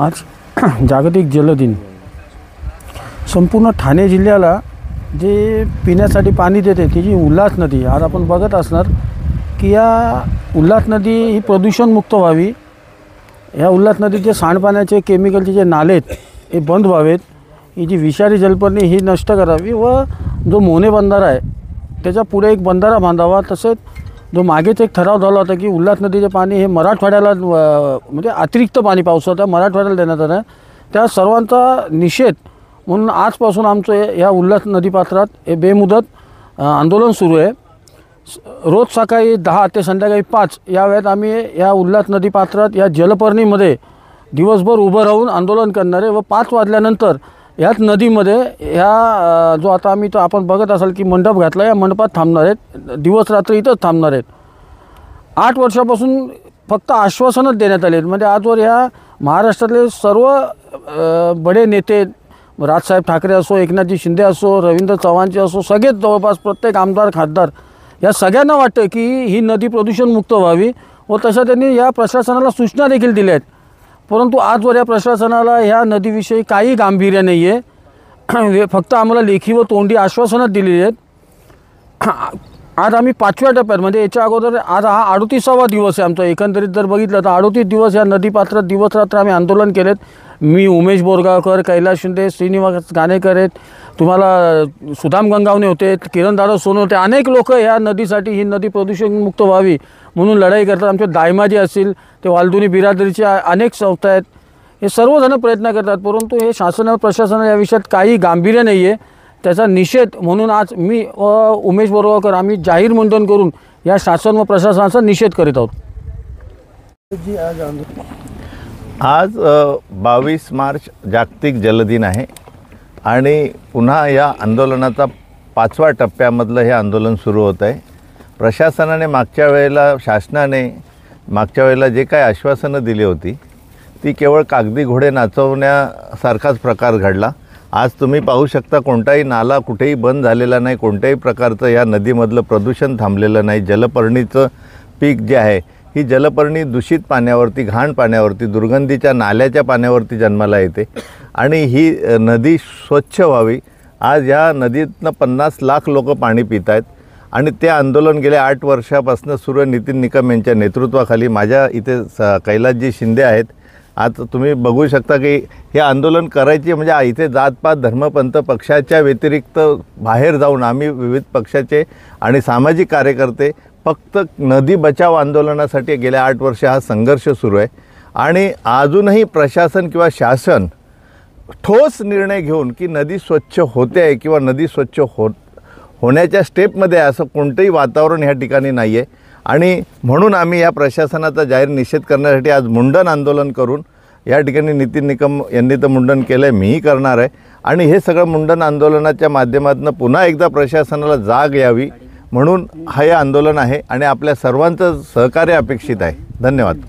आज जागतिक जल दिन। संपूर्ण ठाणे जिल्ह्याला जे पिण्यासाठी पाणी देते ती जी उल्हास नदी, आज आपण बघत असणार की या उल्हास नदी ही प्रदूषणमुक्त व्हावी। या उल्हास नदीचे सांडपाण्याचे केमिकलचे जे नाले आहेत हे बंद व्हावेत। ही जी विषारी जलपर्णी ही नष्ट करावी व जो मोने बंधारा आहे त्याच्या पुढे एक बंधारा बांधावा। तसेच जो मागेच एक ठराव झाला होता की उल्हास नदीचे पाणी हे मराठवाड्याला म्हणजे अतिरिक्त पाणी पावसाचं मराठवाड्याला देण्यात आलं, त्या सर्वांचा निषेध म्हणून आजपासून आमचं या उल्हास नदीपात्रात हे बेमुदत आंदोलन सुरू आहे। रोज सकाळी 10 ते संध्याकाळी 5 या वेळेत आम्ही या उल्हास नदीपात्रात या जलपर्णीमध्ये दिवसभर उभं राहून आंदोलन करणार आहे व 5 वाजल्यानंतर याच नदीमध्ये ह्या जो आता आम्ही तो आपण बघत असाल की मंडप घातला, या मंडपात थांबणार आहेत। दिवस रात्र इथंच थांबणार आहेत। 8 वर्षापासून फक्त आश्वासनच देण्यात आले, म्हणजे आजवर ह्या महाराष्ट्रातले सर्व बडे नेते, राजसाहेब ठाकरे असो, एकनाथजी शिंदे असो, रवींद्र चव्हाणचे असो, सगळेच जवळपास प्रत्येक आमदार खासदार या सगळ्यांना वाटतं की ही नदी प्रदूषणमुक्त व्हावी व तशा त्यांनी या प्रशासनाला सूचना देखील दिल्या आहेत। परंतु आजवर या प्रशासनाला ह्या नदीविषयी काही गांभीर्य नाही आहे। फक्त आम्हाला लेखी व तोंडी आश्वासनच दिलेली आहेत। आज आम्ही 5व्या टप्प्यात, म्हणजे याच्या अगोदर आज हा 38वा दिवस आहे आमचा। एकंदरीत जर बघितलं तर 38 दिवस या नदीपात्रात दिवस रात्र आम्ही आंदोलन केलेत। मी, उमेश बोरगावकर, कैलास शिंदे, श्रीनिवास गाणेकर आहेत, तुम्हाला सुदाम गंगावणे होते, किरणदादा सोनवणे होते, अनेक लोक या नदीसाठी, ही नदी प्रदूषणमुक्त व्हावी म्हणून लढाई करतात। आमचे दायमाजी असतील, ते वालदुनी बिरादरीचे अनेक संस्था आहेत, हे सर्वजण प्रयत्न करतात। परंतु हे शासन प्रशासन या विषयात काही गांभीर्य नाही आहे। त्याचा निषेध म्हणून आज मी व उमेश बोरगावकर आम्ही जाहीर मुंडन करून या शासन व प्रशासनाचा निषेध करीत आहोत। आज 22 मार्च जागतिक जलदिन आहे आणि पुन्हा या आंदोलनाचा 5व्या टप्प्यामधलं हे आंदोलन सुरू होत आहे। प्रशासनाने शासनाने मागच्या वेळेला जे काही आश्वासनं दिली होती ती केवळ कागदी घोडे नाचवण्यासारखाच प्रकार घडला। आज तुम्ही पाहू शकता कोणताही नाला कुठेही बंद झालेला नाही, कोणत्याही प्रकारचं या नदीमधलं प्रदूषण थांबलेलं नाही। जलपर्णीचं पीक जे आहे, ही जलपर्णी दूषित पाण्यावरती, घाण पाण्यावरती, दुर्गंधीच्या नाल्याच्या पाण्यावरती जन्माला येते आणि ही नदी स्वच्छ व्हावी। आज या नदीतनं 50 लाख लोक पाणी पित आहेत आणि ते आंदोलन गेल्या 8 वर्षापासून सुरू आहे। नितीन निकम यांच्या नेतृत्वाखाली माझ्या इथे कैलासजी शिंदे आहेत। आज तुम्ही बघू शकता की हे आंदोलन करायची म्हणजे इथे जातपात धर्मपंथ पक्षाच्या व्यतिरिक्त बाहेर जाऊन आम्ही विविध पक्षाचे आणि सामाजिक कार्यकर्ते फक्त नदी बचाव आंदोलनासाठी गेल्या 8 वर्ष हा संघर्ष सुरू आहे आणि अजूनही प्रशासन किंवा शासन ठोस निर्णय घेऊन की नदी स्वच्छ होते आहे किंवा नदी स्वच्छ होण्याच्या स्टेपमध्ये असं कोणतंही वातावरण ह्या ठिकाणी नाही आहे आणि म्हणून आम्ही या प्रशासनाचा जाहीर निषेध करण्यासाठी आज मुंडन आंदोलन करून या ठिकाणी नितीन निकम यांनी तर मुंडन केलं आहे, मीही करणार आहे आणि हे सगळं मुंडन आंदोलनाच्या माध्यमातून पुन्हा एकदा प्रशासनाला जाग यावी म्हणून हे आंदोलन आहे आणि आपल्या सर्वांचं सहकार्य अपेक्षित आहे। धन्यवाद।